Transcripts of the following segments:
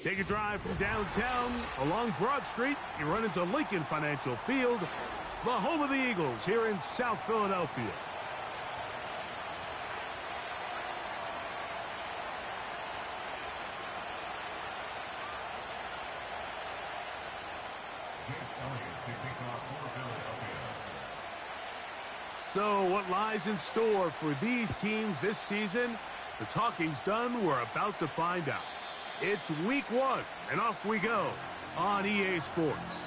Take a drive from downtown along Broad Street. You run into Lincoln Financial Field, the home of the Eagles here in South Philadelphia. So what lies in store for these teams this season? The talking's done. We're about to find out. It's week 1, and off we go on EA Sports.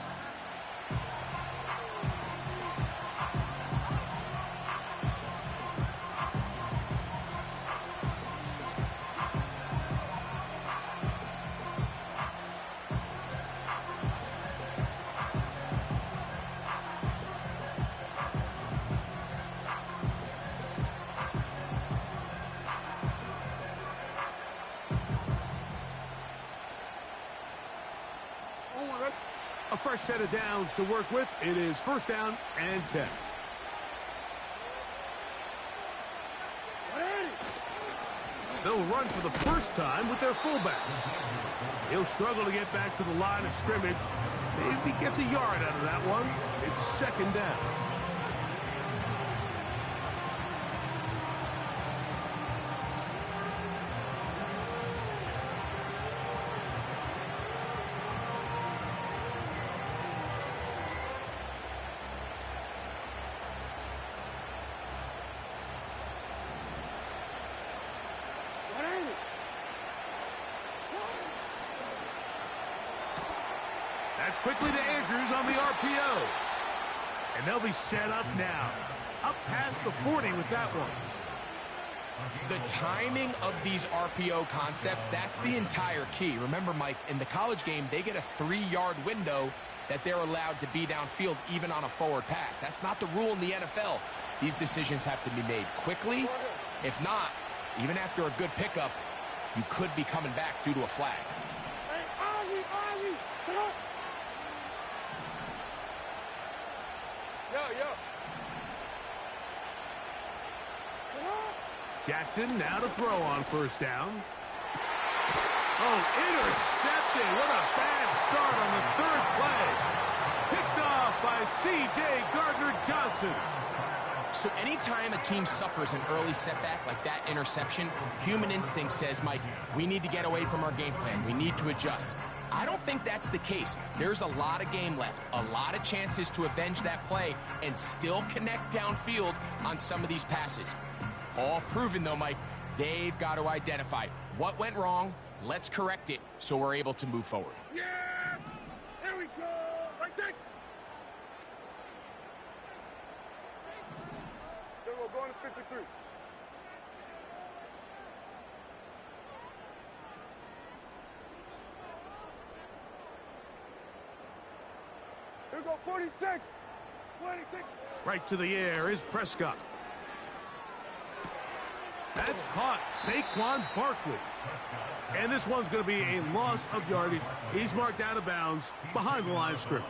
A fresh set of downs to work with. It is first down and 10. They'll run for the first time with their fullback. He'll struggle to get back to the line of scrimmage. Maybe gets a yard out of that one. It's second down. That's quickly to Andrews on the RPO. And they'll be set up now. Up past the 40 with that one. The timing of these RPO concepts, that's the entire key. Remember, Mike, in the college game, they get a 3-yard window that they're allowed to be downfield even on a forward pass. That's not the rule in the NFL. These decisions have to be made quickly. If not, even after a good pickup, you could be coming back due to a flag. Hey, Ozzie, sit up. Yo. Jackson now to throw on first down. Oh, intercepted. What a bad start on the third play. Picked off by C.J. Gardner-Johnson. So anytime a team suffers an early setback like that interception, human instinct says, Mike, we need to get away from our game plan. We need to adjust. I don't think that's the case. There's a lot of game left, a lot of chances to avenge that play and still connect downfield on some of these passes. All proven, though, Mike, they've got to identify what went wrong. Let's correct it so we're able to move forward. Yeah! Here we go! Right take! Then we're going to 53. Here we go, 46! 26! Right to the air is Prescott. That's caught. Saquon Barkley. And this one's going to be a loss of yardage. He's marked out of bounds behind the line of scrimmage.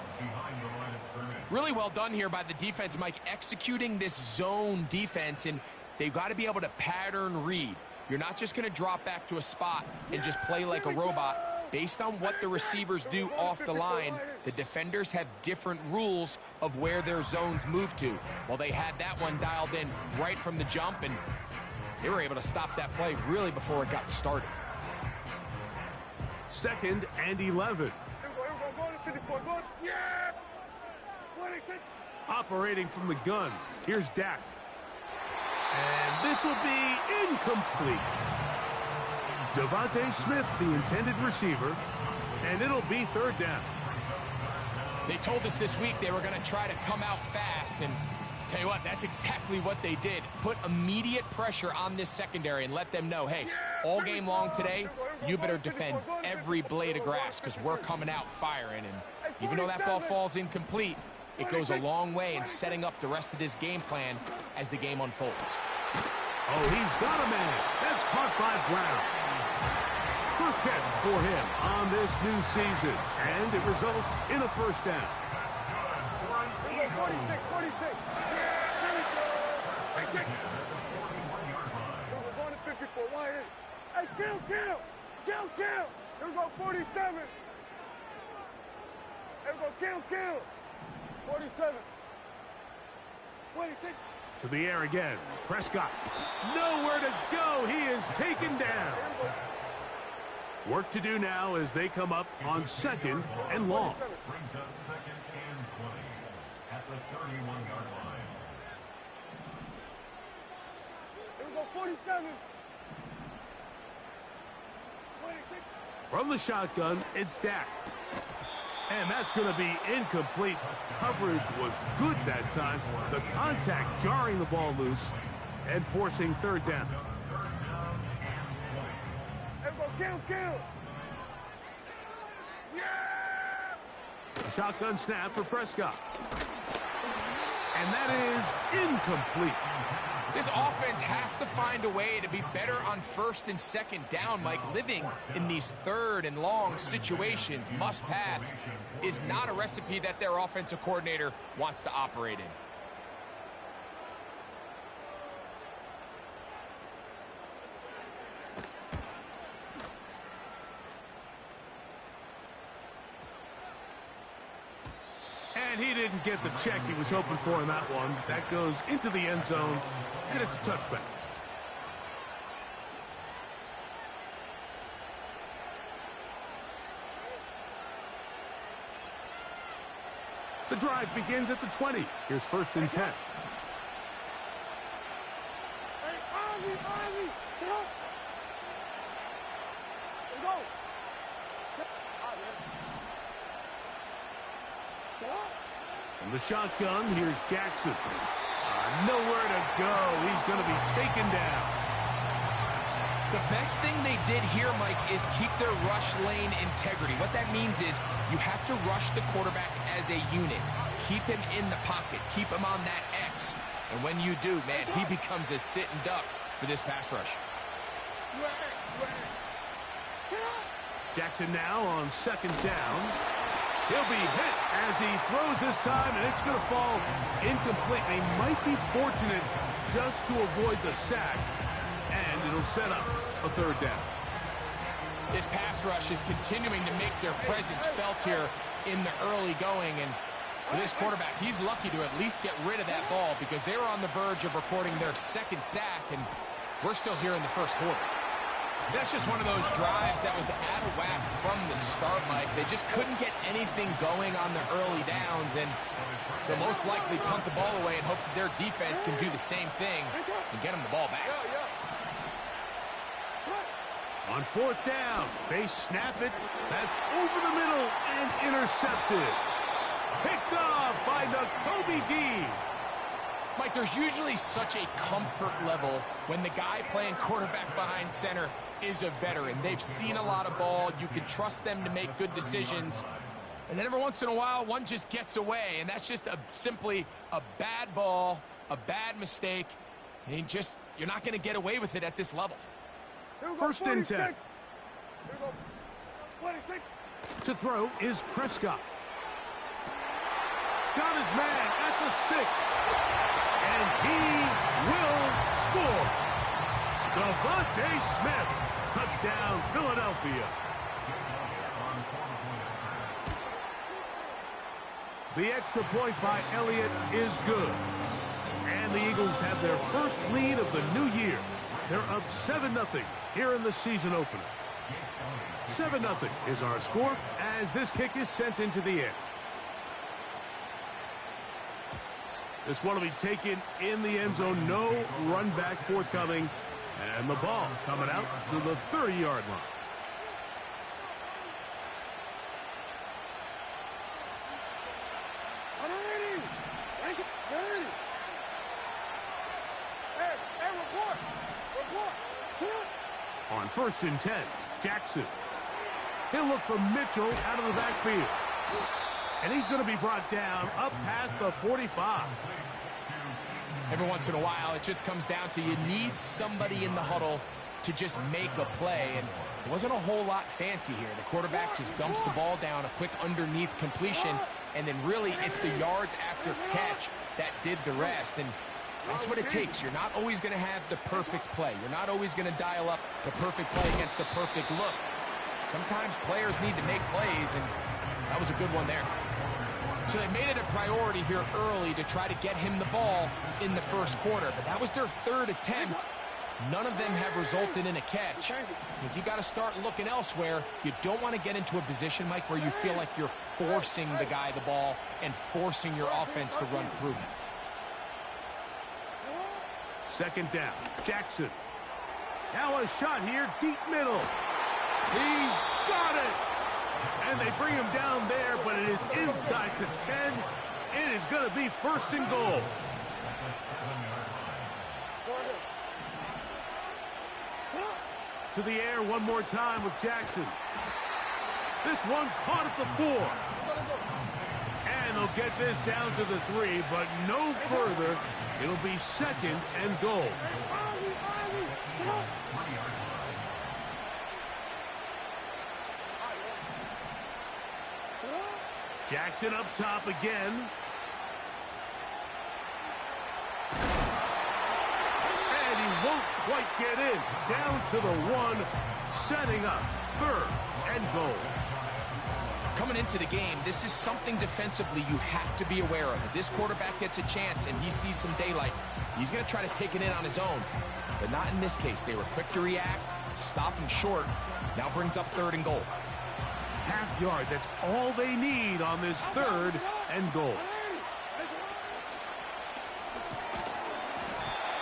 Really well done here by the defense, Mike, executing this zone defense, and they've got to be able to pattern read. You're not just going to drop back to a spot and just play like a robot. Based on what the receivers do off the line, the defenders have different rules of where their zones move to. Well, they had that one dialed in right from the jump, and they were able to stop that play really before it got started. Second and 11. Operating from the gun. Here's Dak. And this will be incomplete. Devontae Smith, the intended receiver, and it'll be third down. They told us this week they were going to try to come out fast, and tell you what, that's exactly what they did. Put immediate pressure on this secondary and let them know, hey, all game long today, you better defend every blade of grass because we're coming out firing. And even though that ball falls incomplete, it goes a long way in setting up the rest of this game plan as the game unfolds. Oh, he's got a man. That's caught by Brown. First catch for him on this new season, and it results in a first down. 46. Hey, take it. We're going to 54. Hey, kill. Here we go, 47. Here we go, kill. 47. 26. To the air again. Prescott. Nowhere to go. He is taken down. Work to do now as they come up on 2nd and long. Brings up 2nd and 20 at the 31-yard line. Here we go, 47. 26. From the shotgun, it's Dak. And that's going to be incomplete. Coverage was good that time. The contact jarring the ball loose and forcing 3rd down. Here we go, kill. Yeah! Shotgun snap for Prescott. And that is incomplete. This offense has to find a way to be better on 1st and 2nd down, Mike. Living in these 3rd and long situations, must pass, is not a recipe that their offensive coordinator wants to operate in. And he didn't get the check he was hoping for in that one. That goes into the end zone, and it's a touchback. The drive begins at the 20. Here's 1st and 10. Hey, Ozzie, sit up. Here we go. Sit up. From the shotgun, here's Jackson. Nowhere to go. He's going to be taken down. The best thing they did here, Mike, is keep their rush lane integrity. What that means is you have to rush the quarterback as a unit. Keep him in the pocket. Keep him on that X. And when you do, man, he becomes a sitting duck for this pass rush. Jackson now on 2nd down. He'll be hit as he throws this time, and it's going to fall incomplete. They might be fortunate just to avoid the sack, and it'll set up a 3rd down. This pass rush is continuing to make their presence felt here in the early going, and for this quarterback, he's lucky to at least get rid of that ball because they were on the verge of recording their 2nd sack, and we're still here in the 1st quarter. That's just one of those drives that was out of whack from the start, Mike. They just couldn't get anything going on the early downs, and they'll most likely punt the ball away and hope that their defense can do the same thing and get them the ball back. On 4th down, they snap it. That's over the middle and intercepted. Picked off by Nakobe Dean. Mike, there's usually such a comfort level when the guy playing quarterback behind center is a veteran. They've seen a lot of ball. You can trust them to make good decisions. And then every once in a while, one just gets away, and that's just simply a bad ball, a bad mistake. And you're not going to get away with it at this level. 1st and 10. Here we go. 26. To throw is Prescott. Got his man at the 6. And he will score. Devontae Smith. Touchdown, Philadelphia. The extra point by Elliott is good. And the Eagles have their first lead of the new year. They're up 7-0 here in the season opener. 7-0 is our score as this kick is sent into the air. This one will be taken in the end zone. No run back forthcoming. And the ball coming out to the 30-yard line. On 1st and 10, Jackson. He'll look for Mitchell out of the backfield. And he's going to be brought down up past the 45. Every once in a while, it just comes down to you need somebody in the huddle to just make a play. And it wasn't a whole lot fancy here. The quarterback just dumps the ball down, a quick underneath completion, and then really it's the yards after catch that did the rest. And that's what it takes. You're not always going to have the perfect play. You're not always going to dial up the perfect play against the perfect look. Sometimes players need to make plays, and that was a good one there. So they made it a priority here early to try to get him the ball in the first quarter, but that was their third attempt. None of them have resulted in a catch. If you got to start looking elsewhere, you don't want to get into a position, Mike, where you feel like you're forcing the guy the ball and forcing your offense to run through him. Second down, Jackson. Now a shot here, deep middle. He's got it. And they bring him down there, but it is inside the 10. It is going to be first and goal. To the air one more time with Jackson. This one caught at the 4. And they'll get this down to the 3, but no further. It'll be second and goal. Jackson up top again. And he won't quite get in. Down to the 1, setting up third and goal. Coming into the game, this is something defensively you have to be aware of. If this quarterback gets a chance and he sees some daylight, he's going to try to take it in on his own. But not in this case. They were quick to react, stop him short. Now brings up third and goal. Half yard, that's all they need on this third and goal.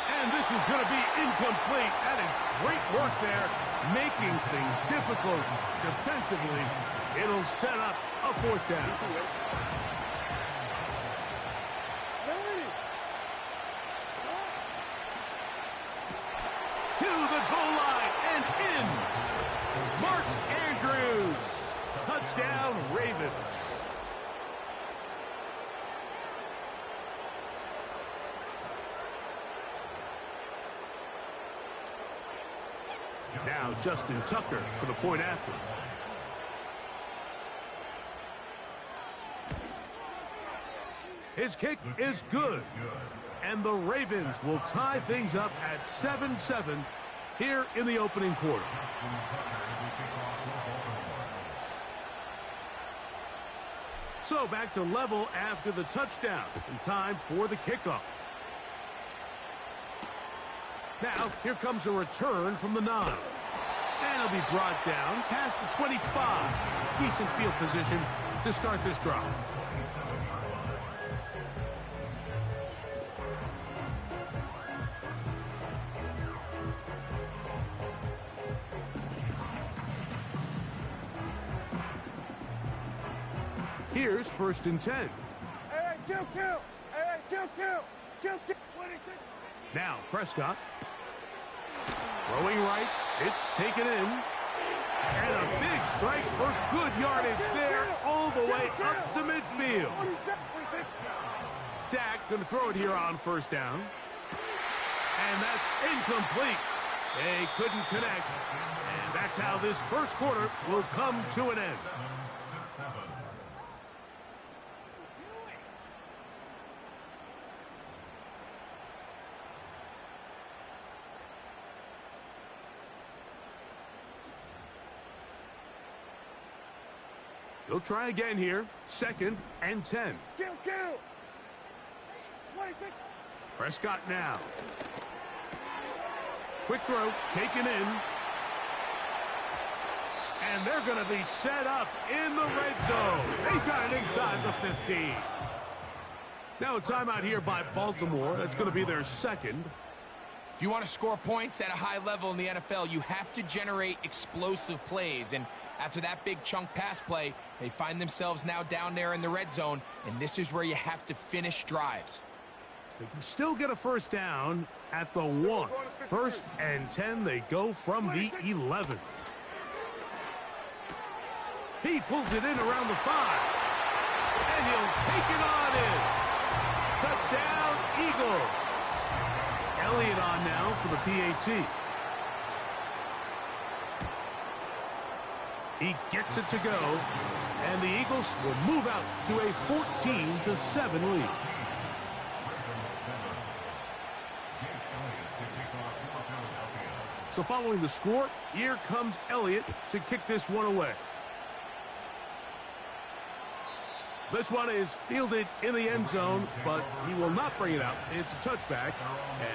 And this is going to be incomplete. That is great work there, making things difficult defensively. It'll set up a fourth down. To the goal line and in. Mark Andrews. Touchdown, Ravens. Now Justin Tucker for the point after. His kick is good. And the Ravens will tie things up at 7-7 here in the opening quarter. So back to level after the touchdown. In time for the kickoff. Now, here comes a return from the 9. And it'll be brought down past the 25. Decent field position to start this drive. Here's first and 10. Hey, kill. Hey, kill. Now Prescott. Throwing right. It's taken in. And a big strike for good yardage there all the way up to midfield. Dak going to throw it here on first down. And that's incomplete. They couldn't connect. And that's how this first quarter will come to an end. He'll try again here. Second and 10. Kill. Prescott now. Quick throw, taken in. And they're going to be set up in the red zone. They've got it inside the 15. Now a timeout here by Baltimore. That's going to be their second. If you want to score points at a high level in the NFL, you have to generate explosive plays. And after that big chunk pass play, they find themselves now down there in the red zone, and this is where you have to finish drives. They can still get a first down at the 1. First and 10, they go from the 11. He pulls it in around the 5. And he'll take it on in. Touchdown, Eagles. Elliott on now for the PAT. He gets it to go, and the Eagles will move out to a 14-7 lead. So following the score, here comes Elliott to kick this one away. This one is fielded in the end zone, but he will not bring it out. It's a touchback,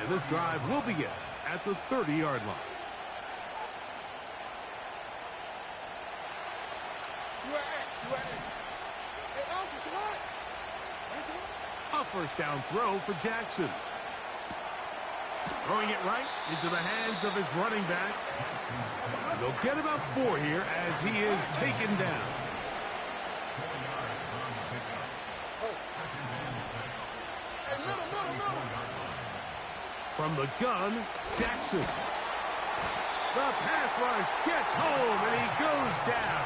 and this drive will begin at the 30-yard line. A first down throw for Jackson. Throwing it right into the hands of his running back. And they'll get about 4 here as he is taken down. From the gun, Jackson. The pass rush gets home, and he goes down.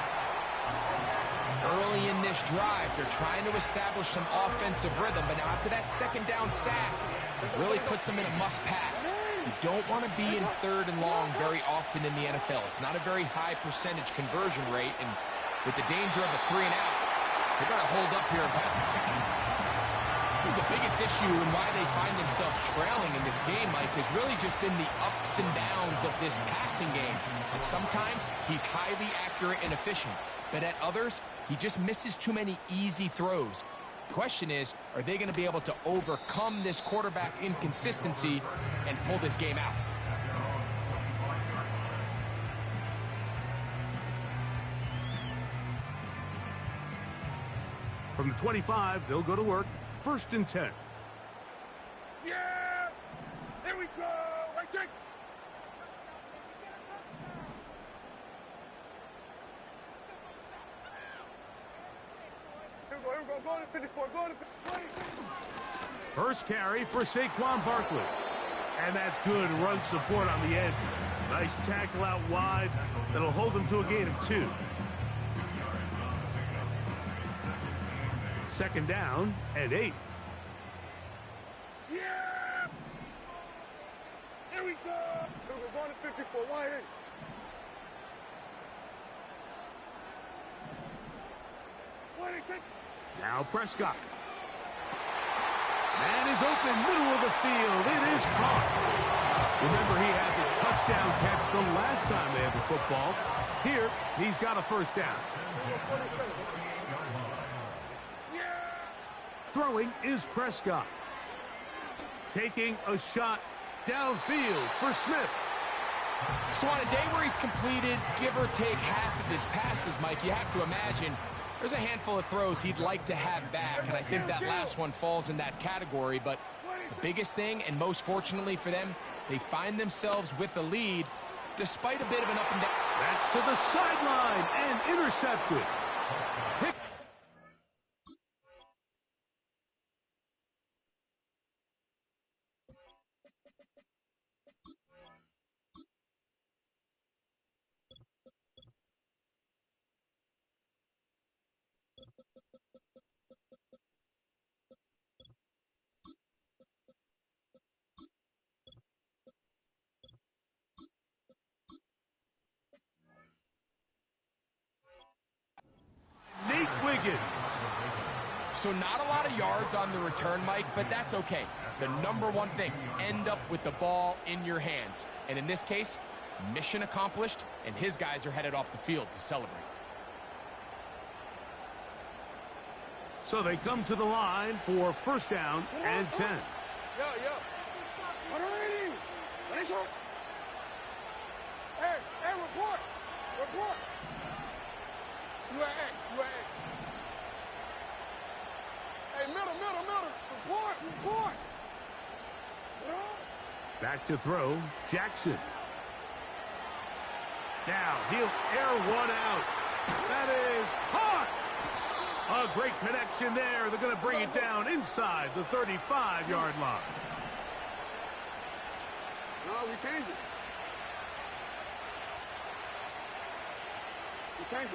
Early in this drive, they're trying to establish some offensive rhythm, but now after that second down sack, it really puts them in a must-pass. You don't want to be in 3rd and long very often in the NFL. It's not a very high percentage conversion rate, and with the danger of a 3 and out, they got to hold up here and pass protection. I think the biggest issue and why they find themselves trailing in this game, Mike, has really just been the ups and downs of this passing game. And sometimes he's highly accurate and efficient, but at others, he just misses too many easy throws. The question is, are they going to be able to overcome this quarterback inconsistency and pull this game out? From the 25, they'll go to work. 1st and 10. Yeah! Here we go! I take. Here we go. Go to 54. Go to 54. First carry for Saquon Barkley. And that's good run support on the edge. Nice tackle out wide. That'll hold them to a gain of 2. 2nd down and 8. Yeah! Here we go! We're going to 54. Why here? Why they take? Now Prescott. Man is open, middle of the field. It is caught. Remember, he had the touchdown catch the last time they had the football. Here, he's got a first down. Throwing is Prescott. Taking a shot downfield for Smith. So on a day where he's completed, give or take half of his passes, Mike, you have to imagine there's a handful of throws he'd like to have back, and I think that last one falls in that category. But the biggest thing, and most fortunately for them, they find themselves with a lead despite a bit of an up and down. That's to the sideline and intercepted. Nate Wiggins. So not a lot of yards on the return, Mike, but that's okay. The number one thing, end up with the ball in your hands. And in this case, mission accomplished, and his guys are headed off the field to celebrate. So they come to the line for first down and 10. Yo. Hey, report. UAX. Hey, middle. Report. Back to throw, Jackson. Now he'll air one out. That is hot. A great connection there. They're going to bring it down inside the 35-yard line. No, we changed it. Hey.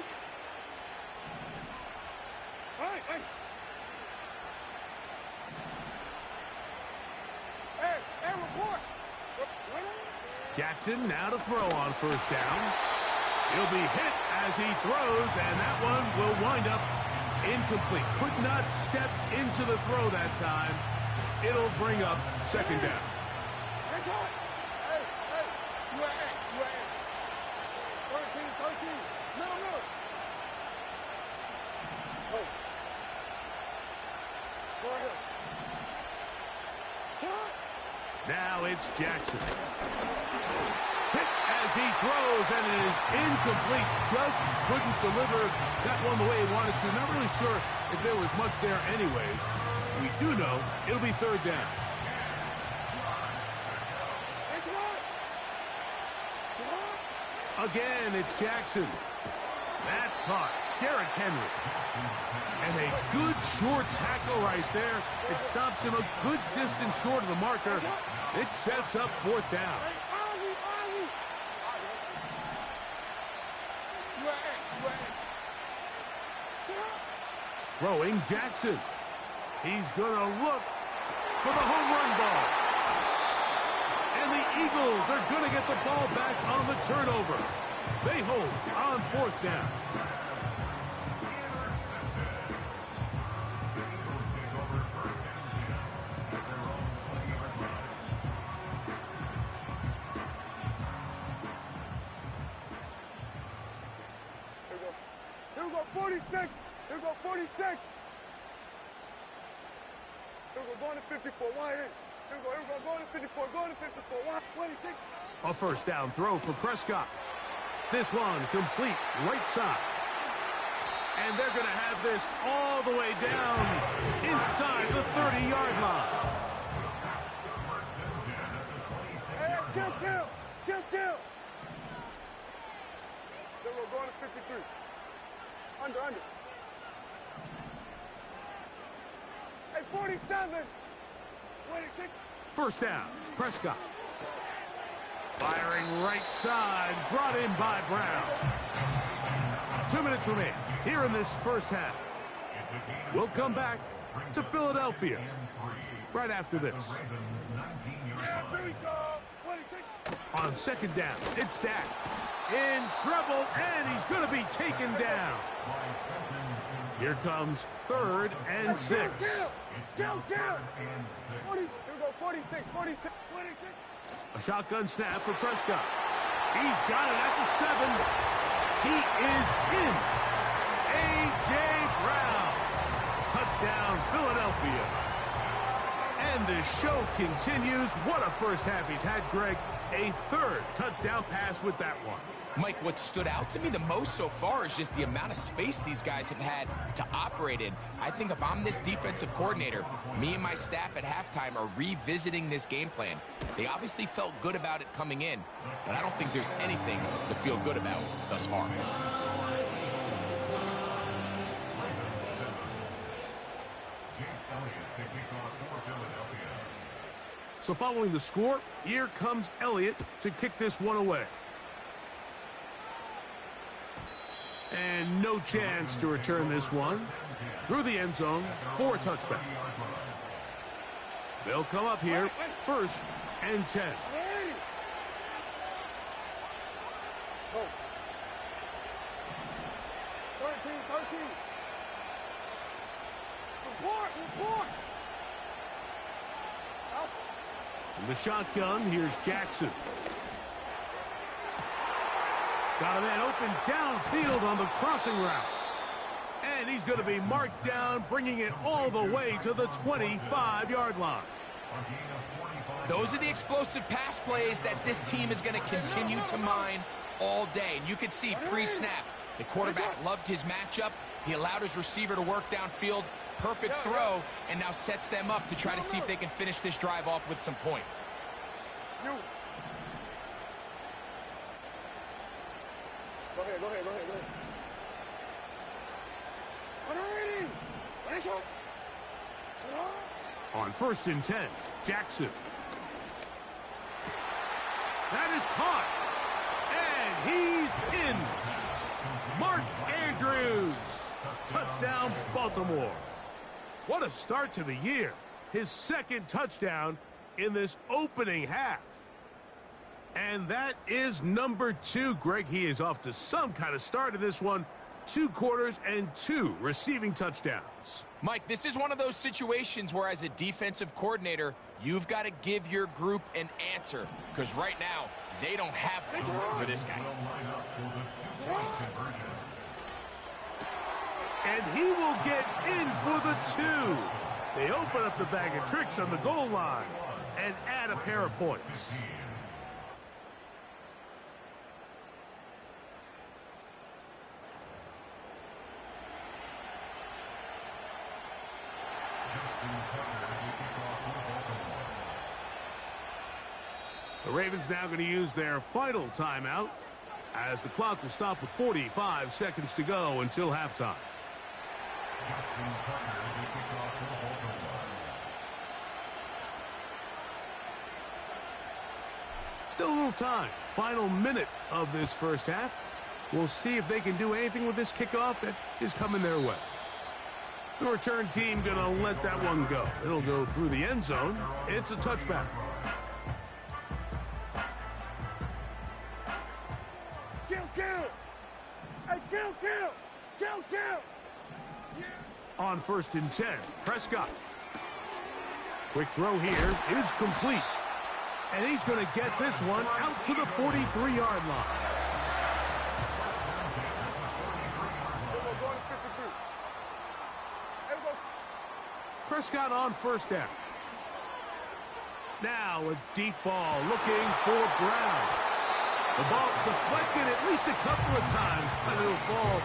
Hey, report. Jackson now to throw on first down. He'll be hit as he throws, and that one will wind up incomplete. Could not step into the throw that time. It'll bring up second down. Hey, Middle, middle. Oh. Go ahead. Shot. Now it's Jackson. Hit as he throws, and it is incomplete. Just couldn't deliver that one the way he wanted to. Not really sure if there was much there anyways. We do know it'll be third down. Again, it's Jackson. That's caught. Derrick Henry. And a good short tackle right there. It stops him a good distance short of the marker. It sets up fourth down. Throwing Jackson. He's going to look for the home run ball. And the Eagles are going to get the ball back on the turnover. They hold on fourth down. Here we go, 46. Here we go, 46. Here we go, going to 54. One in. Here we go, going to 54. Going to 54. 126. A first down throw for Prescott. This one complete right side. And they're going to have this all the way down inside the 30-yard line. Hey, kill. Here we go, going to 53. Under. Hey, 47. 26. First down, Prescott. Firing right side, brought in by Brown. 2 minutes remain here in this first half. We'll come back to Philadelphia right after this. Here we go. 26. On second down, it's Dak. In trouble, and he's going to be taken down. Here comes 3rd and 6. Kill. 40, here we go, 46. 26. A shotgun snap for Prescott. He's got it at the 7. He is in. A.J. Brown. Touchdown, Philadelphia. And the show continues. What a first half he's had, Greg. A 3rd touchdown pass with that one. Mike, what stood out to me the most so far is just the amount of space these guys have had to operate in. I think if I'm this defensive coordinator, me and my staff at halftime are revisiting this game plan. They obviously felt good about it coming in, but I don't think there's anything to feel good about thus far. So following the score, here comes Elliott to kick this one away. And no chance to return this one through the end zone for a touchback. They'll come up here, 1st and 10. Oh. 13. Report. In the shotgun, here's Jackson. Got a man open downfield on the crossing route. And he's going to be marked down, bringing it all the way to the 25-yard line. Those are the explosive pass plays that this team is going to continue to mine all day. And you can see pre-snap, the quarterback loved his matchup. He allowed his receiver to work downfield. Perfect throw, and now sets them up to try to see if they can finish this drive off with some points. Go ahead. On 1st and 10, Jackson. That is caught. And he's in. Mark Andrews. Touchdown, Baltimore. What a start to the year. His 2nd touchdown in this opening half. And that is number 2. Greg, he is off to some kind of start in this one. 2 quarters and 2 receiving touchdowns. Mike, this is one of those situations where as a defensive coordinator, you've got to give your group an answer. Because right now, They don't have one for this guy. Will line up for the two-point conversion. And he will get in for the 2. They open up the bag of tricks on the goal line and add a pair of points. The Ravens now going to use their final timeout as the clock will stop with 45 seconds to go until halftime. Still a little time. Final minute of this first half. We'll see if they can do anything with this kickoff that is coming their way. The return team going to let that one go. It'll go through the end zone. It's a touchback. Kill. On 1st and 10, Prescott. Quick throw here is complete. And he's going to get this one out to the 43-yard line. Prescott on 1st down. Now a deep ball looking for Brown. The ball deflected at least a couple of times, but it'll fall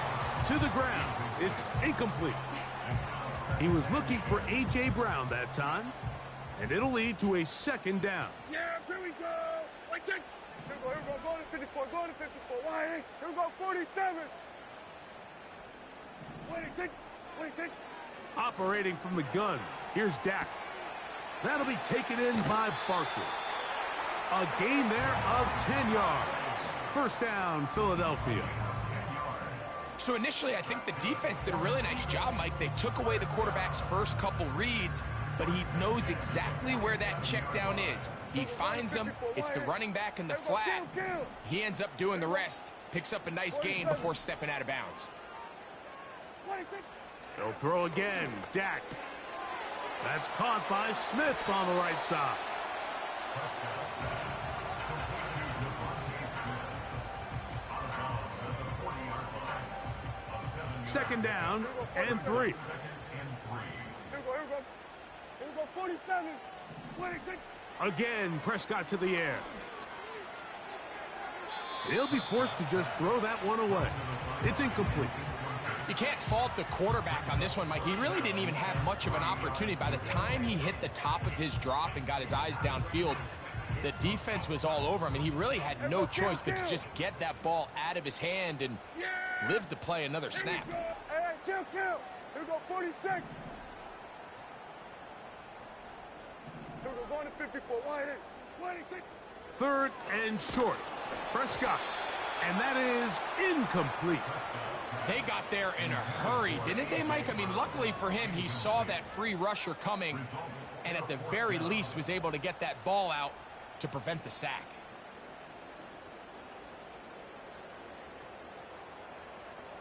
to the ground. It's incomplete. He was looking for A.J. Brown that time, and it'll lead to a 2nd down. Yeah, here we go. Wait, check. Here we go. Go to 54. Go to 54. Why? Here we go. 47. Wait. Operating from the gun, here's Dak. That'll be taken in by Barkley. A gain there of 10 yards. 1st down, Philadelphia. So initially, I think the defense did a really nice job, Mike. They took away the quarterback's first couple reads, but he knows exactly where that check down is. He finds them. It's the running back in the flat. He ends up doing the rest. Picks up a nice gain before stepping out of bounds. They'll throw again. Dak. That's caught by Smith on the right side. 2nd down and 3. Here we go. 47. Again, Prescott to the air. He'll be forced to just throw that one away. It's incomplete. You can't fault the quarterback on this one, Mike. He really didn't even have much of an opportunity. By the time he hit the top of his drop and got his eyes downfield, the defense was all over him, and he really had no choice but to just get that ball out of his hand and live to play another snap. Hey, kill. Here we go. 46. Here we go. Going to 54. Why? 26. 3rd and short. Prescott. And that is incomplete. They got there in a hurry, didn't they, Mike? I mean, luckily for him, he saw that free rusher coming and at the very least was able to get that ball out to prevent the sack.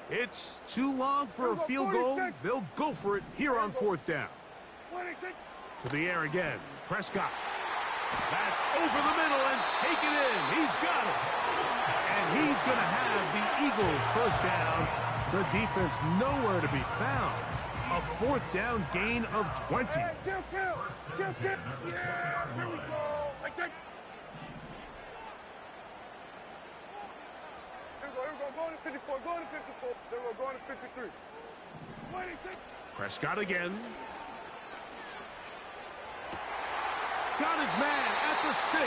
It's too long for a field goal. They'll go for it here on 4th down. To the air again. Prescott. That's over the middle and taken in. He's got it. And he's going to have the Eagles 1st down. The defense nowhere to be found. A 4th down gain of 20. Hey, kill. Yeah, here we go. Wait, check. Here we go. Going to 54. Going to 54. Then we're going to 53. Prescott again. Got his man at the 6.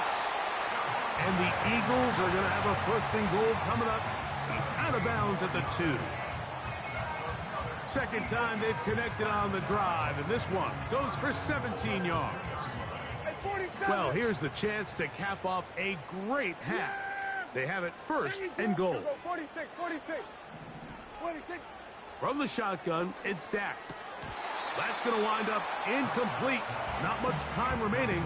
And the Eagles are going to have a 1st and goal coming up. He's out of bounds at the 2. 2nd time they've connected on the drive, and this one goes for 17 yards. Well, here's the chance to cap off a great half. They have it 1st and goal. 46. From the shotgun, it's Dak. That's going to wind up incomplete. Not much time remaining.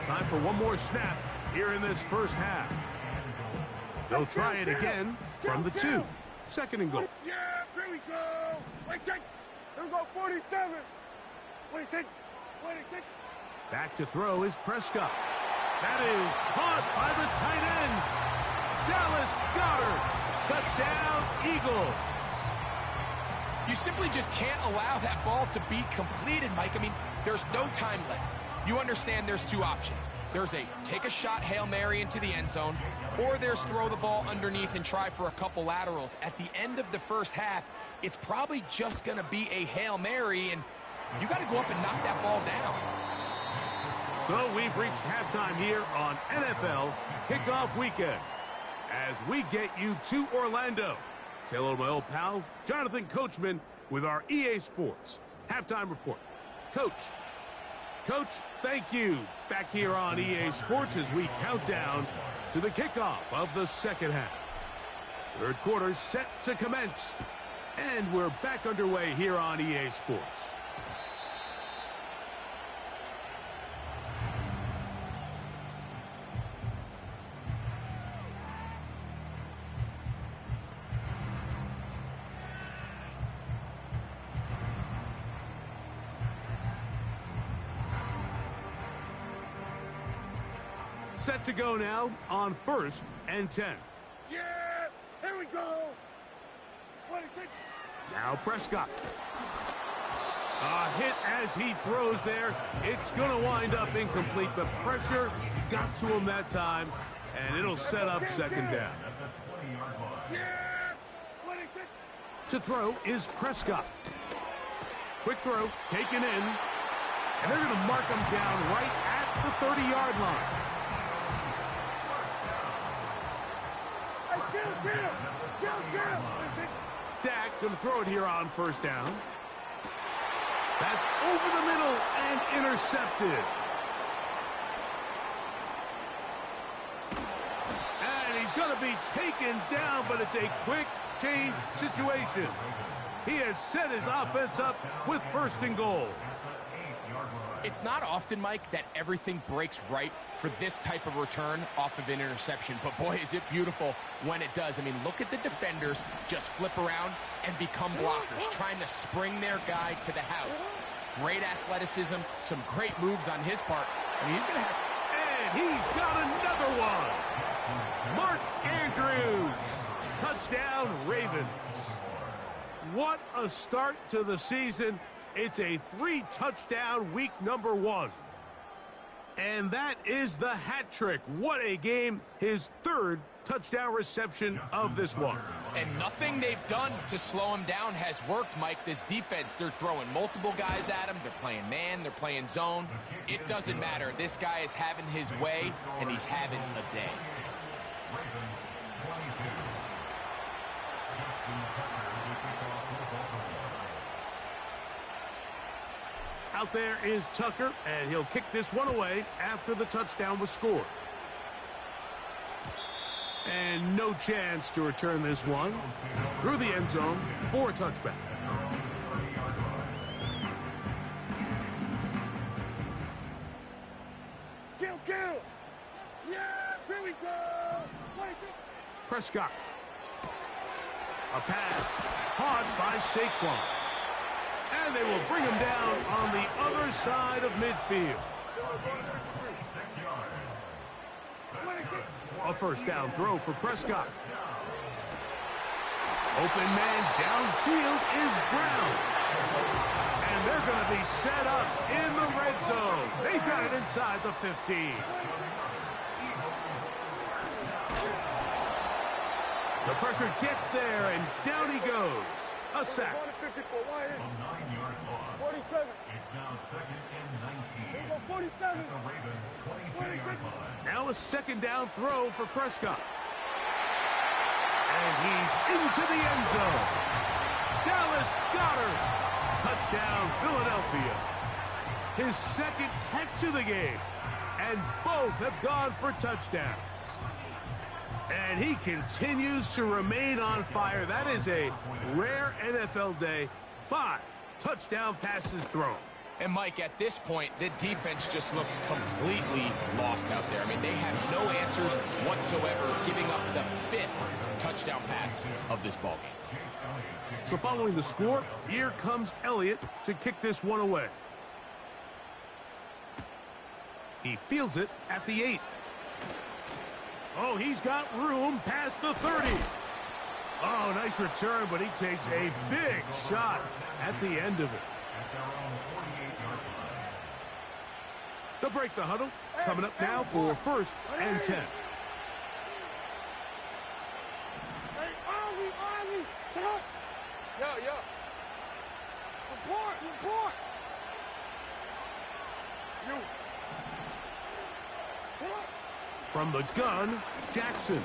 Time for one more snap here in this 1st half. They'll try it again from the 2. 2nd and goal. Yeah, here we go. Wait, check. Here we go. 47. 26. Back to throw is Prescott. That is caught by the tight end. Dallas Goedert. Touchdown, Eagles. You simply just can't allow that ball to be completed, Mike. I mean, there's no time left. You understand there's two options. There's a take a shot Hail Mary into the end zone, or there's throw the ball underneath and try for a couple laterals. At the end of the first half, it's probably just going to be a Hail Mary, and you got to go up and knock that ball down. So we've reached halftime here on NFL Kickoff Weekend. As we get you to Orlando. Say hello to my old pal, Jonathan Coachman, with our EA Sports Halftime Report. Coach, thank you. Back here on EA Sports as we count down to the kickoff of the second half. Third quarter set to commence. And we're back underway here on EA Sports. Set to go now on 1st and 10. Yeah! Here we go! Now Prescott. A hit as he throws there. It's going to wind up incomplete. The pressure got to him that time, and it'll set up second down. To throw is Prescott. Quick throw, taken in, and they're going to mark him down right at the 30-yard line. Dak going to throw it here on 1st down. That's over the middle and intercepted. And he's going to be taken down, but it's a quick change situation. He has set his offense up with 1st and goal. It's not often, Mike, that everything breaks right for this type of return off of an interception. But, boy, is it beautiful when it does. I mean, look at the defenders just flip around and become blockers, trying to spring their guy to the house. Great athleticism, some great moves on his part. I mean, he's going to have... And he's got another one. Mark Andrews. Touchdown, Ravens. What a start to the season. It's a 3-touchdown week number 1. And that is the hat trick. What a game. His 3rd touchdown reception of this one. And nothing they've done to slow him down has worked, Mike. This defense, they're throwing multiple guys at him. They're playing man. They're playing zone. It doesn't matter. This guy is having his way, and he's having a day. Out there is Tucker, and he'll kick this one away after the touchdown was scored. And no chance to return this one through the end zone for a touchback. Kill! Yeah! Here we go! Prescott. A pass caught by Saquon. And they will bring him down on the other side of midfield. A 1st down throw for Prescott. Open man downfield is Brown. And they're going to be set up in the red zone. They've got it inside the 15. The pressure gets there, and down he goes. A sack. 9-yard loss. 47. It's now 2nd and 19. 47. At the Ravens' 22-yard line. Now a 2nd down throw for Prescott. And he's into the end zone. Dallas Goedert. Touchdown, Philadelphia. His 2nd catch of the game. And both have gone for touchdowns. And he continues to remain on fire. That is a rare NFL day. 5 touchdown passes thrown. And, Mike, at this point, the defense just looks completely lost out there. I mean, they have no answers whatsoever, giving up the 5th touchdown pass of this ballgame. So following the score, here comes Elliott to kick this one away. He fields it at the 8. Oh, he's got room past the 30. Oh, nice return, but he takes a big shot at the end of it. They'll break the huddle. Coming up now for 1st and 10. Hey, Ozzy! Shut up! Yo. Report! You. Shut up! From the gun, Jackson.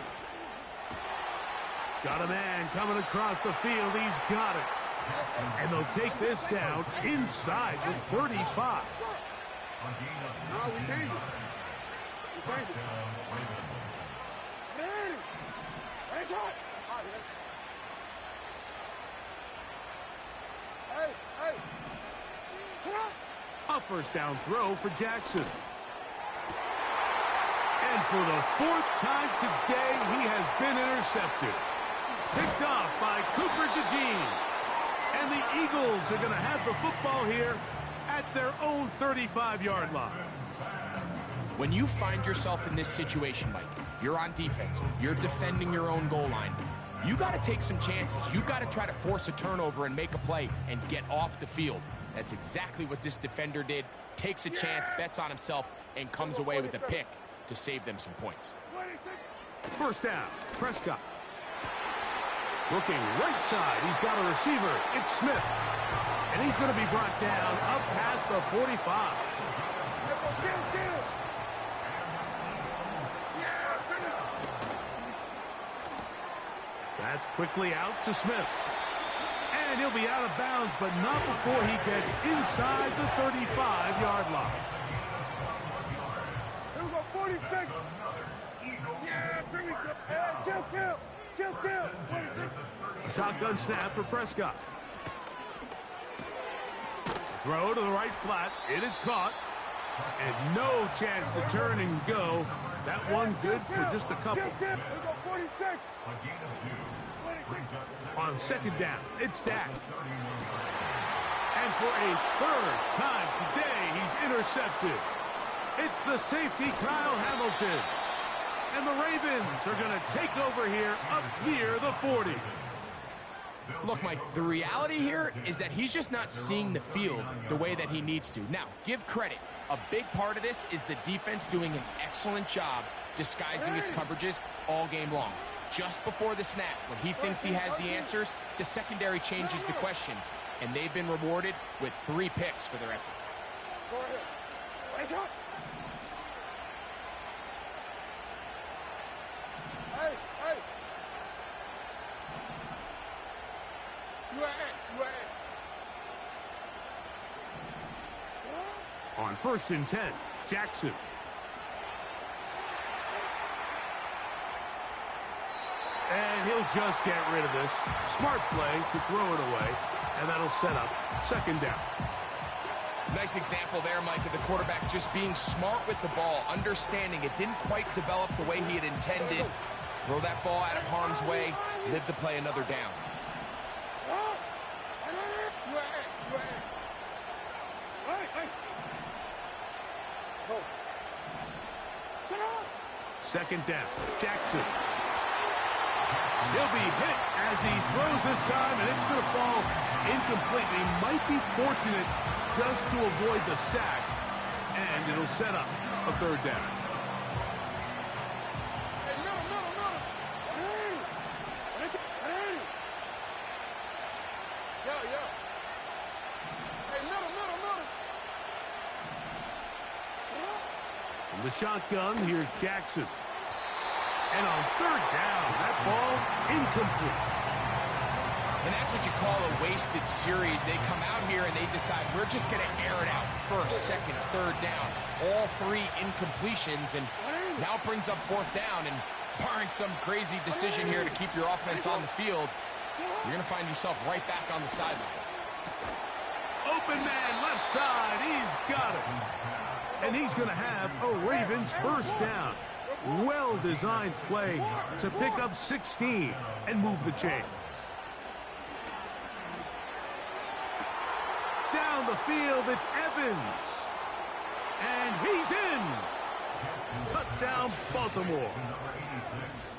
Got a man coming across the field. He's got it. And they'll take this down inside the 35. No, we changed it. Man! Nice shot! Hey! Shut up! A first down throw for Jackson. And for the 4th time today, he has been intercepted. Picked off by Cooper DeJean. And the Eagles are going to have the football here at their own 35-yard line. When you find yourself in this situation, Mike, you're on defense, you're defending your own goal line, you got to take some chances. You got to try to force a turnover and make a play and get off the field. That's exactly what this defender did. Takes a chance, bets on himself, and comes away with a pick to save them some points. First down, Prescott. Looking right side, he's got a receiver. It's Smith. And he's going to be brought down up past the 45. That's quickly out to Smith. And he'll be out of bounds, but not before he gets inside the 35-yard line. Here we go, 46. Yeah, bring it up. Kill. A shotgun snap for Prescott. Throw to the right flat. It is caught. And no chance to turn and go. That one good for just a couple. Here we go, 46. On 2nd down, it's Dak. And for a 3rd time today, he's intercepted. It's the safety, Kyle Hamilton. And the Ravens are going to take over here up near the 40. Look, Mike, the reality here is that he's just not seeing the field the way that he needs to. Now, give credit. A big part of this is the defense doing an excellent job disguising its coverages all game long. Just before the snap, when he thinks he has the answers, the secondary changes the questions, and they've been rewarded with 3 picks for their effort. Go ahead. Nice shot. Hey. On 1st and 10, Jackson. And he'll just get rid of this. Smart play to throw it away, and that'll set up 2nd down. Nice example there, Mike, of the quarterback just being smart with the ball, understanding it didn't quite develop the way he had intended. Throw that ball out of harm's way, live to play another down. Second down, Jackson. He'll be hit as he throws this time, and it's going to fall incomplete. He might be fortunate just to avoid the sack, and it'll set up a 3rd down. From the shotgun, here's Jackson. And on 3rd down, that ball incomplete. And that's what you call a wasted series. They come out here and they decide we're just going to air it out. 1st, 2nd, 3rd down. All 3 incompletions, and now it brings up 4th down. And barring some crazy decision here to keep your offense on the field, you're going to find yourself right back on the sideline. Open man, left side. He's got it. And he's going to have a Ravens 1st down. Well-designed play to pick up 16 and move the chains. Down the field, it's Evans. And he's in. Touchdown, Baltimore.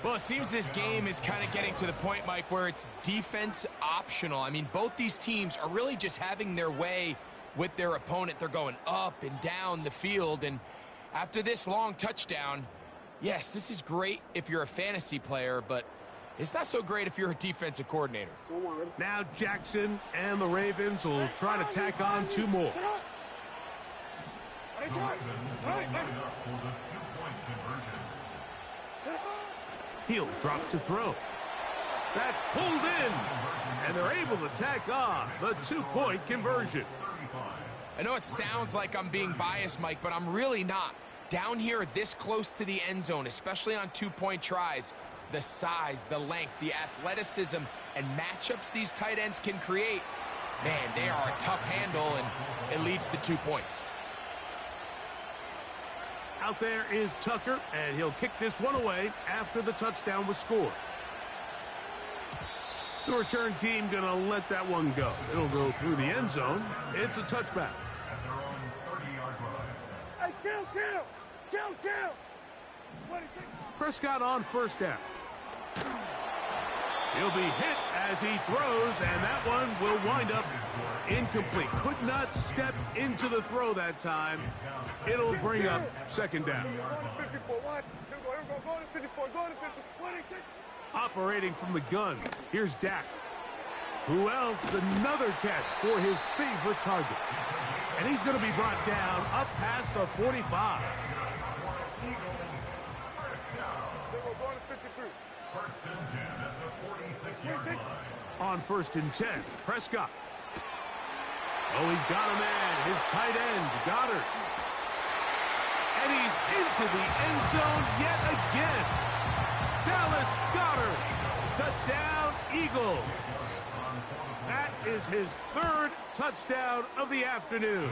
Well, it seems this game is kind of getting to the point, Mike, where it's defense optional. I mean, both these teams are really just having their way with their opponent. They're going up and down the field, and after this long touchdown, yes, this is great if you're a fantasy player, but it's not so great if you're a defensive coordinator. Now Jackson and the Ravens will try to tack on 2 more. The Ravens will line up for the 2-point conversion. He'll drop to throw. That's pulled in, and they're able to tack on the 2-point conversion. I know it sounds like I'm being biased, Mike, but I'm really not. Down here this close to the end zone, especially on 2-point tries, the size, the length, the athleticism, and matchups these tight ends can create, man, they are a tough handle, and it leads to 2 points. Out there is Tucker, and he'll kick this one away after the touchdown was scored. The return team going to let that one go. It'll go through the end zone. It's a touchback. At their own 30-yard line. Hey, kill. Prescott on first down. He'll be hit as he throws, and that one will wind up incomplete. Could not step into the throw that time. It'll bring up second down. Operating from the gun, here's Dak. Who else? Another catch for his favorite target. And he's going to be brought down up past the 45. First and 10 at the 46-yard line. On first and 10, Prescott. Oh, he's got a man, his tight end, Goddard. And he's into the end zone yet again. Dallas Goedert, touchdown Eagles. That is his 3rd touchdown of the afternoon.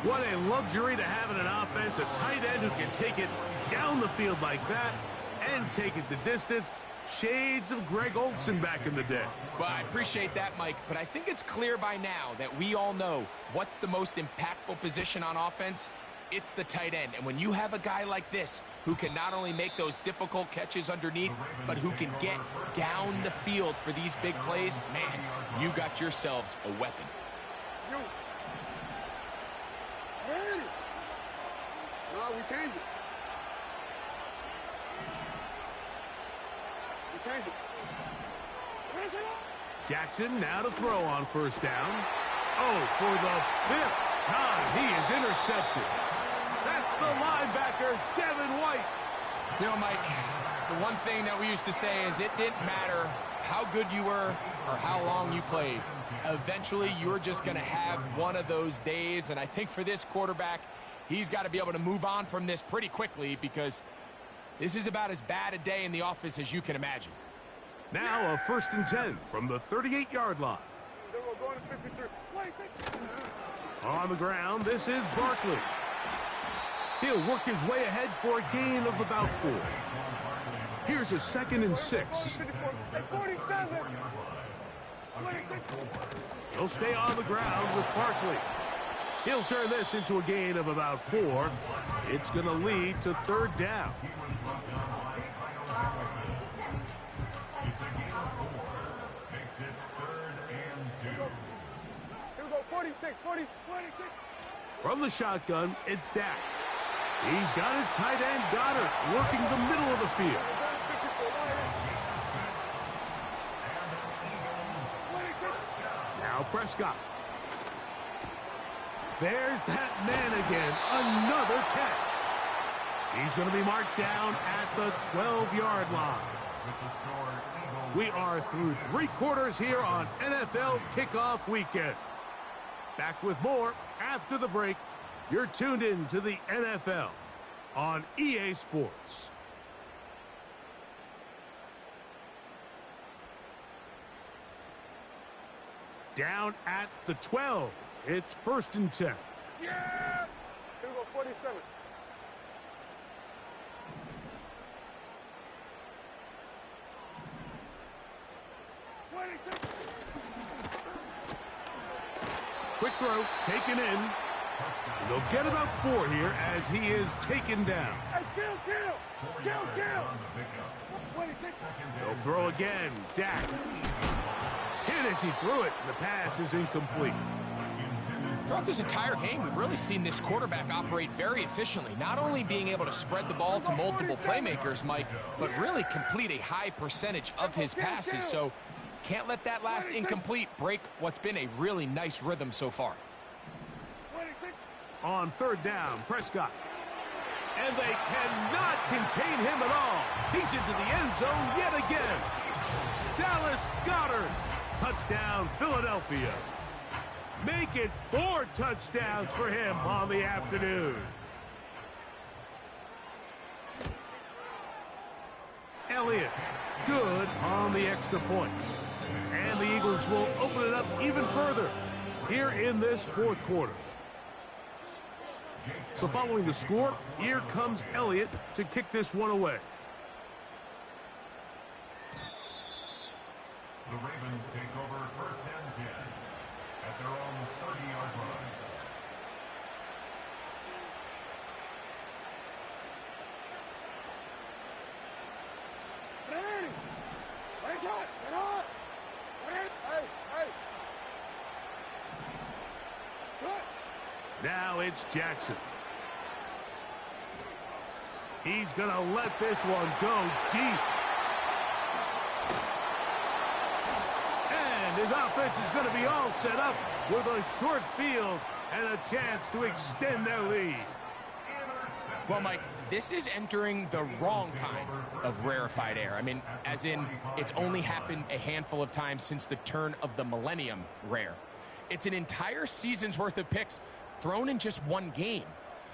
What a luxury to have in an offense, a tight end who can take it down the field like that and take it the distance. Shades of Greg Olsen back in the day. Well, I appreciate that, Mike, but I think it's clear by now that we all know what's the most impactful position on offense. It's the tight end. And when you have a guy like this who can not only make those difficult catches underneath, but who can get down the field for these big plays, man, you got yourselves a weapon. No, we changed it. Jackson now to throw on first down. Oh, for the 5th time, he is intercepted. That's the linebacker, Devin White. You know, Mike, the one thing that we used to say is it didn't matter how good you were or how long you played. Eventually, you're just going to have one of those days, and I think for this quarterback, he's got to be able to move on from this pretty quickly because this is about as bad a day in the office as you can imagine. Now a first and 10 from the 38-yard line. On the ground, this is Barkley. He'll work his way ahead for a gain of about 4. Here's a 2nd and 6. He'll stay on the ground with Barkley. He'll turn this into a gain of about 4. It's going to lead to 3rd down. It's a gain of 4. Makes it 3rd and 2. Here we go, 46. From the shotgun, it's Dak. He's got his tight end, Goddard, working the middle of the field. Now Prescott. There's that man again. Another catch. He's going to be marked down at the 12-yard line. We are through 3 quarters here on NFL Kickoff Weekend. Back with more after the break. You're tuned in to the NFL on EA Sports. Down at the 12. It's first and 10. Yeah! Here we go, 47. Quick throw, taken in. And they'll get about 4 here as he is taken down. Hey, kill! They'll throw again. Dak. Hit as he threw it. The pass is incomplete. Throughout this entire game, we've really seen this quarterback operate very efficiently, not only being able to spread the ball to multiple playmakers, Mike, but really complete a high percentage of his passes. So can't let that last incomplete break what's been a really nice rhythm so far. On 3rd down, Prescott. And they cannot contain him at all. He's into the end zone yet again. Dallas Goedert. Touchdown, Philadelphia. Make it 4 touchdowns for him on the afternoon. Elliott, good on the extra point. And the Eagles will open it up even further here in this 4th quarter. So following the score, here comes Elliott to kick this one away. The Ravens take over 1st and 10 at their own 30-yard line. Now it's Jackson. He's going to let this one go deep. And his offense is going to be all set up with a short field and a chance to extend their lead. Well, Mike, this is entering the wrong kind of rarefied air. I mean, as in, it's only happened a handful of times since the turn of the millennium rare. It's an entire season's worth of picks thrown in just one game.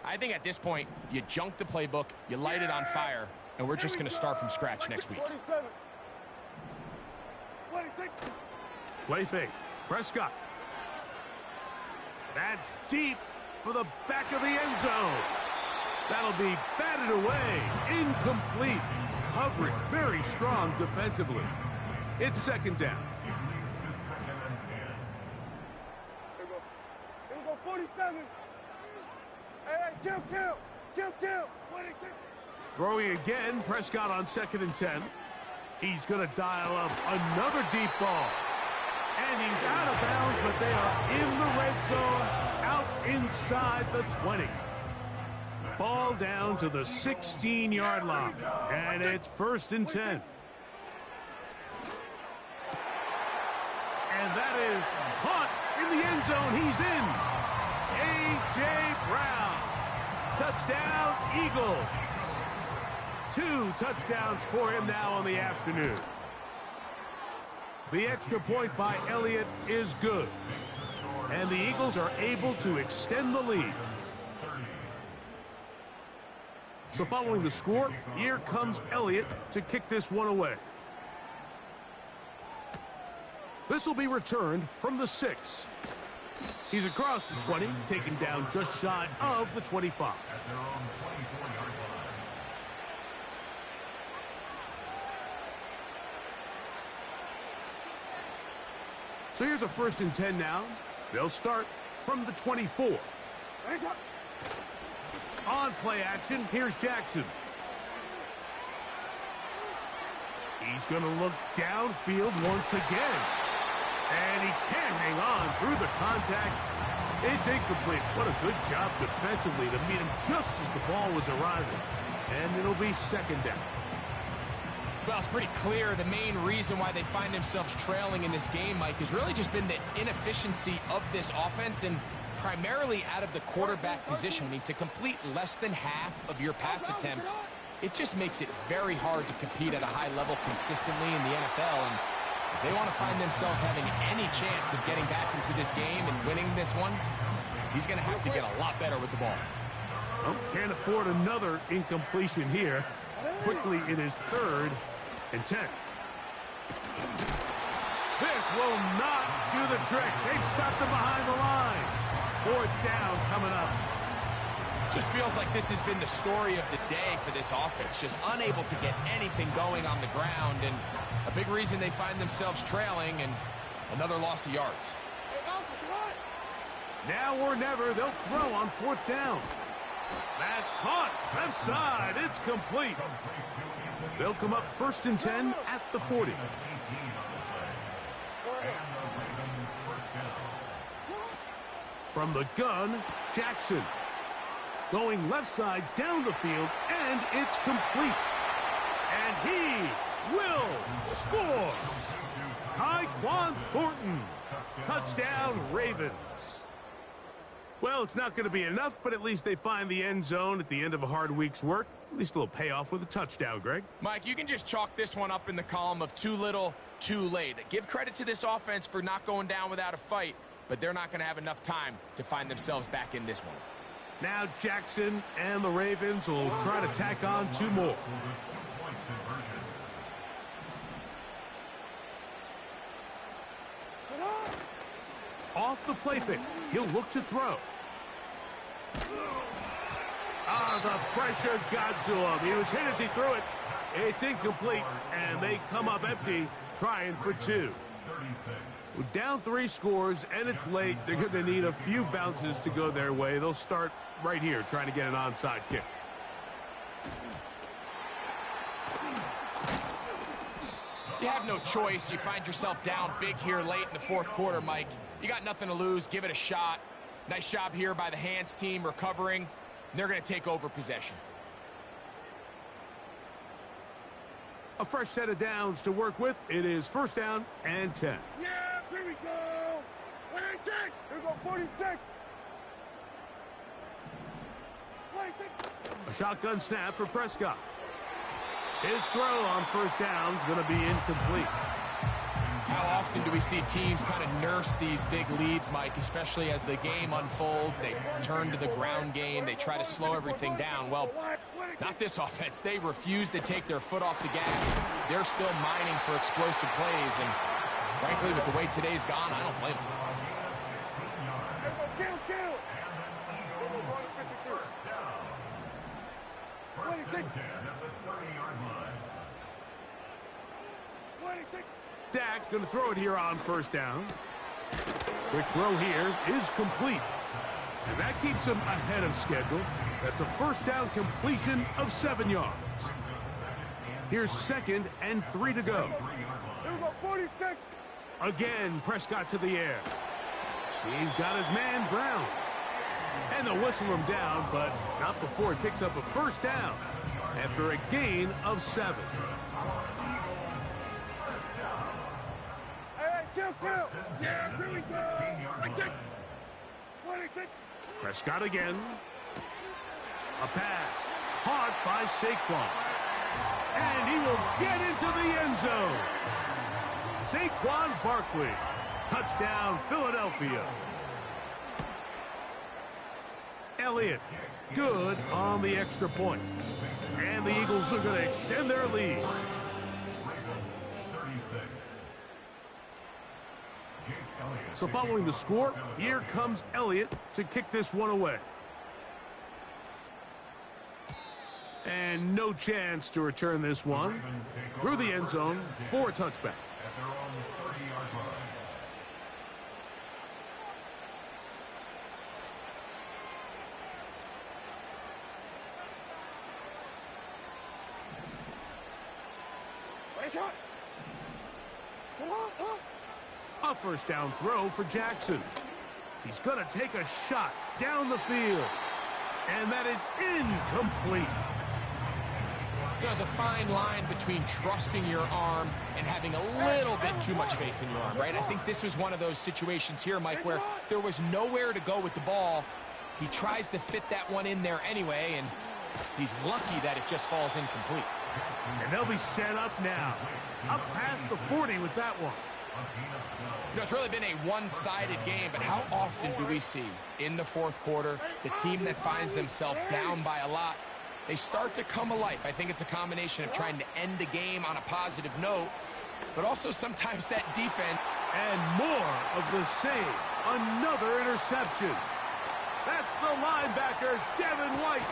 I think at this point, you junk the playbook, you light it on fire, and we're just going to start from scratch next week. Play fake. Prescott. That's deep for the back of the end zone. That'll be batted away. Incomplete. Coverage very strong defensively. It's 2nd down. Here we go, 47. Hey, kill. Throwing again, Prescott on 2nd and 10. He's going to dial up another deep ball. And he's out of bounds, but they are in the red zone, out inside the 20. Ball down to the 16-yard line, and it's 1st and 10. And that is caught in the end zone. He's in. A.J. Brown. Touchdown, Eagles. 2 touchdowns for him now on the afternoon. The extra point by Elliott is good. And the Eagles are able to extend the lead. So following the score, here comes Elliott to kick this one away. This will be returned from the 6. He's across the 20, taken down just shy of the 25. At their own 24-yard line. So here's a 1st and 10 now. They'll start from the 24. On play action, here's Jackson. He's going to look downfield once again. And he can't hang on through the contact. It's incomplete. What a good job defensively to meet him just as the ball was arriving. And it'll be 2nd down. Well, it's pretty clear the main reason why they find themselves trailing in this game, Mike, has really just been the inefficiency of this offense and primarily out of the quarterback position. I mean, to complete less than half of your pass attempts, it just makes it very hard to compete at a high level consistently in the NFL. And if they want to find themselves having any chance of getting back into this game and winning this one, he's going to have to get a lot better with the ball. Well, can't afford another incompletion here. Quickly, it is 3rd and 10. This will not do the trick. They've stopped him behind the line. 4th down coming up. Just feels like this has been the story of the day for this offense. Just unable to get anything going on the ground, and a big reason they find themselves trailing and another loss of yards. Now or never, they'll throw on 4th down. That's caught. Left side. It's complete. They'll come up 1st and 10 at the 40. From the gun, Jackson. Going left side down the field, and it's complete. And he will score. Tyquan Thornton. Touchdown, Ravens. Well, it's not going to be enough, but at least they find the end zone at the end of a hard week's work. At least a little payoff with a touchdown, Greg. Mike, you can just chalk this one up in the column of too little, too late. Give credit to this offense for not going down without a fight, but they're not going to have enough time to find themselves back in this one. Now Jackson and the Ravens will try to tack on 2 more. Off the play fake. He'll look to throw. The pressure got to him. He was hit as he threw it. It's incomplete, and they come up empty, trying for 2. Down 3 scores, and it's late. They're going to need a few bounces to go their way. They'll start right here, trying to get an onside kick. You have no choice. You find yourself down big here late in the 4th quarter, Mike. You got nothing to lose. Give it a shot. Nice job here by the hands team recovering. They're going to take over possession. A fresh set of downs to work with. It is 1st down and 10. Yeah, here we go. 26. Here we go, 46. 26. A shotgun snap for Prescott. His throw on 1st down is going to be incomplete. How often do we see teams kind of nurse these big leads, Mike, especially as the game unfolds? They turn to the ground game. They try to slow everything down. Well, not this offense. They refuse to take their foot off the gas. They're still mining for explosive plays, and frankly, with the way today's gone, I don't blame them. Kill. 26. 26. Dak going to throw it here on 1st down. Quick throw here is complete. And that keeps him ahead of schedule. That's a 1st down completion of 7 yards. Here's 2nd and 3 to go. Here we go, 46. Again, Prescott to the air. He's got his man Brown. And they'll whistle him down, but not before he picks up a 1st down after a gain of 7. Kill. Yeah, here we go. 26. Prescott again. A pass. Caught by Saquon. And he will get into the end zone. Saquon Barkley. Touchdown, Philadelphia. Elliott. Good on the extra point. And the Eagles are going to extend their lead. So following the score, here comes Elliott to kick this one away. And no chance to return this one through the end zone for a touchback. A 1st down throw for Jackson. He's going to take a shot down the field. And that is incomplete. There's a fine line between trusting your arm and having a little bit too much faith in your arm, right? I think this was one of those situations here, Mike, where there was nowhere to go with the ball. He tries to fit that one in there anyway, and he's lucky that it just falls incomplete. And they'll be set up now. Up past the 40 with that one. You know, it's really been a one-sided game, but how often do we see in the 4th quarter the team that finds themselves down by a lot, they start to come alive? I think it's a combination of trying to end the game on a positive note, but also sometimes that defense. And more of the same. Another interception. That's the linebacker, Devin White.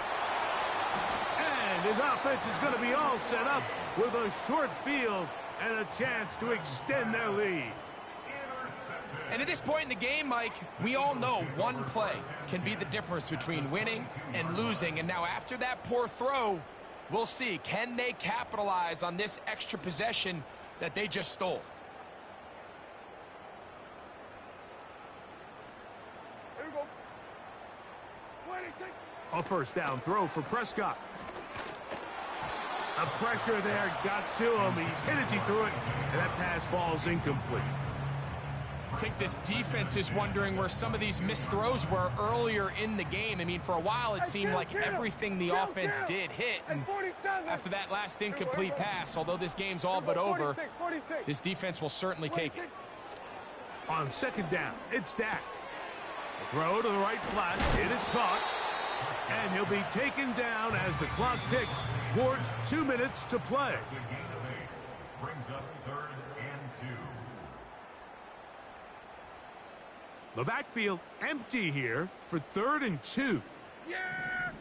And his offense is going to be all set up with a short field and a chance to extend their lead. And at this point in the game, Mike, we all know one play can be the difference between winning and losing. And now after that poor throw, we'll see, can they capitalize on this extra possession that they just stole? Here we go. A first down throw for Prescott. The pressure there got to him. He's hit as he threw it, and that pass ball's incomplete. I think this defense is wondering where some of these missed throws were earlier in the game. I mean, for a while it seemed like everything the offense did hit. And after that last incomplete pass, although this game's all but over, this defense will certainly take it. On second down, it's Dak. A throw to the right flat. It is caught. And he'll be taken down as the clock ticks towards 2 minutes to play. The gain of 8 brings up 3rd and 2. The backfield empty here for 3rd and 2. Yeah!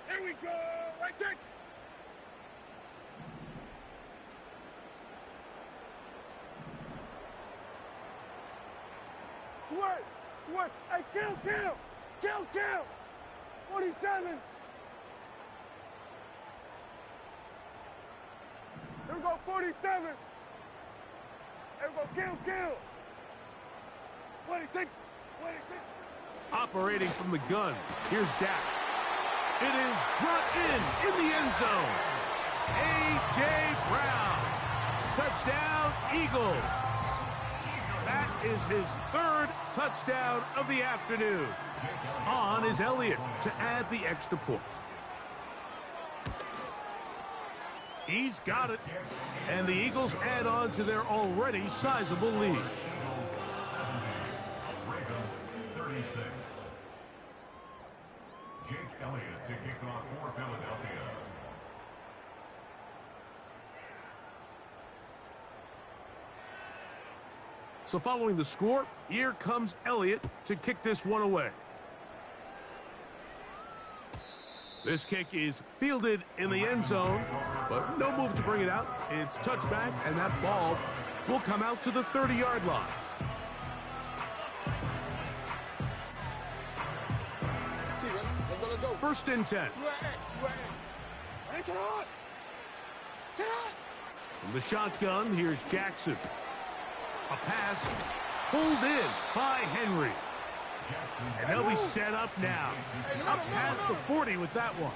Here we go! Right take! Sweat! Sweat! Hey, kill! 47! Here we go, 47! Here we go, kill! 26! Operating from the gun, here's Dak. It is brought in the end zone. A.J. Brown. Touchdown, Eagles. That is his 3rd touchdown of the afternoon. On is Elliott to add the extra point. He's got it. And the Eagles add on to their already sizable lead. Jake Elliott to kick off for Philadelphia. So following the score, here comes Elliott to kick this one away. This kick is fielded in the end zone, but no move to bring it out. It's touchback, and that ball will come out to the 30-yard line. First and 10. From the shotgun, here's Jackson. A pass pulled in by Henry. And they'll be set up now. Up past the 40 with that one.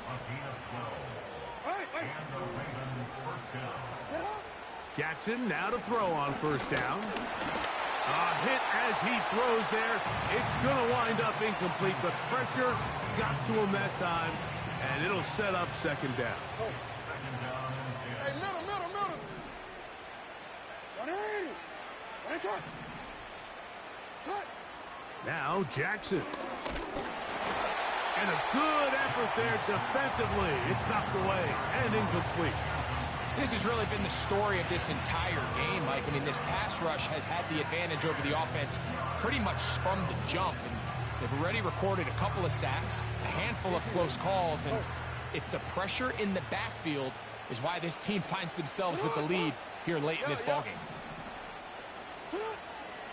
Jackson now to throw on first down. A hit as he throws there. It's going to wind up incomplete, but pressure got to him that time, and it'll set up second down. Hey, middle. 180. Cut. Now Jackson. And a good effort there defensively. It's knocked away and incomplete. This has really been the story of this entire game, Mike. I mean, this pass rush has had the advantage over the offense pretty much from the jump. And they've already recorded a couple of sacks, a handful of close calls, and it's the pressure in the backfield is why this team finds themselves with the lead here late in this ballgame.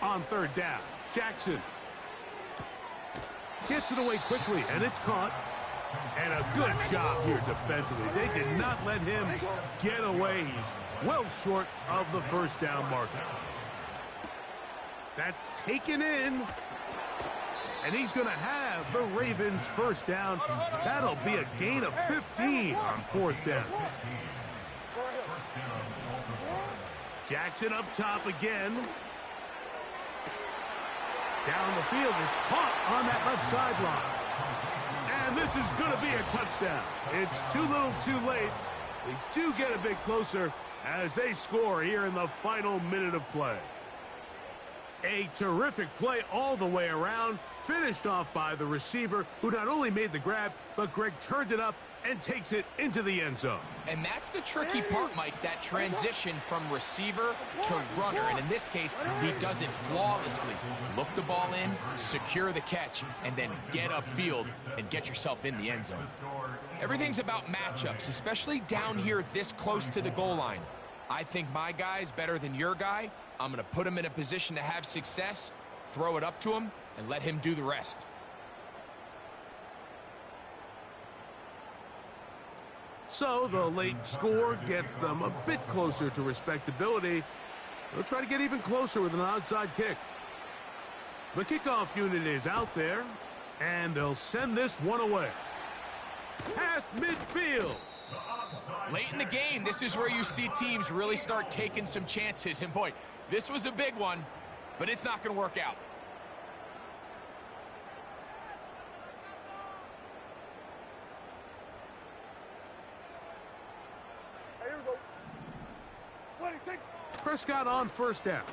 On third down, Jackson gets it away quickly, and it's caught. And a good job here defensively. They did not let him get away. He's well short of the first down marker. That's taken in. And he's going to have the Ravens first down. That'll be a gain of 15 on fourth down. Jackson up top again. Down the field, it's caught on that left sideline. And this is going to be a touchdown. It's too little too late. They do get a bit closer as they score here in the final minute of play. A terrific play all the way around, finished off by the receiver, who not only made the grab, but Greg turned it up and takes it into the end zone. And that's the tricky part, Mike, that transition from receiver to runner. And in this case, he does it flawlessly. Look the ball in, secure the catch, and then get upfield and get yourself in the end zone. Everything's about matchups, especially down here this close to the goal line. I think my guy's better than your guy. I'm going to put him in a position to have success. throw it up to him, and let him do the rest. So the late score gets them a bit closer to respectability. They'll try to get even closer with an onside kick. The kickoff unit is out there, and they'll send this one away. Past midfield. Late in the game, this is where you see teams really start taking some chances. And boy, this was a big one, but it's not going to work out. Hey, here we go. What do you think? Prescott on first down.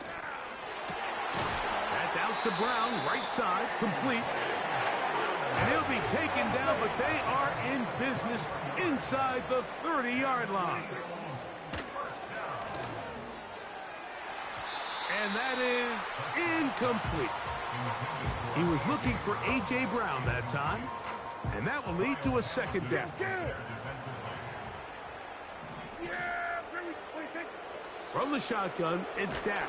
That's out to Brown, right side, complete. And he'll be taken down, but they are in business inside the 30-yard line. And that is incomplete. He was looking for A.J. Brown that time, and that will lead to a second down. From the shotgun, it's Dak.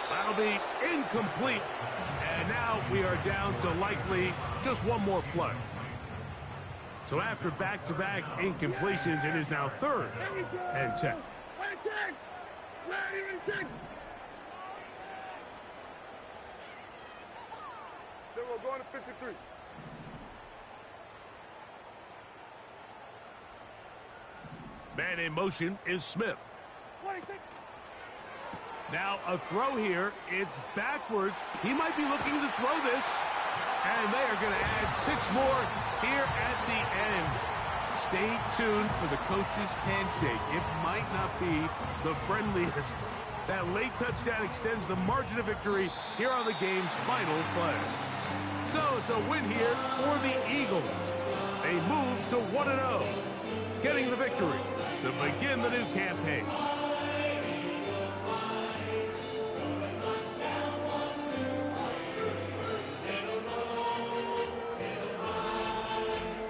That'll be incomplete. And now we are down to likely just one more play. So after back-to-back incompletions, it is now 3rd and 10. Then we're going to 53. Man in motion is Smith. What do you think? Now a throw here. It's backwards. He might be looking to throw this. And they are going to add 6 more here at the end. Stay tuned for the coach's handshake. It might not be the friendliest. That late touchdown extends the margin of victory here on the game's final play. So it's a win here for the Eagles. They move to 1-0, getting the victory to begin the new campaign.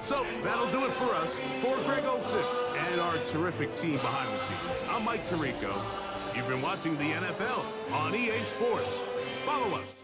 So that'll do it for us. For Greg Olsen and our terrific team behind the scenes, I'm Mike Tirico. You've been watching the NFL on EA Sports. Follow us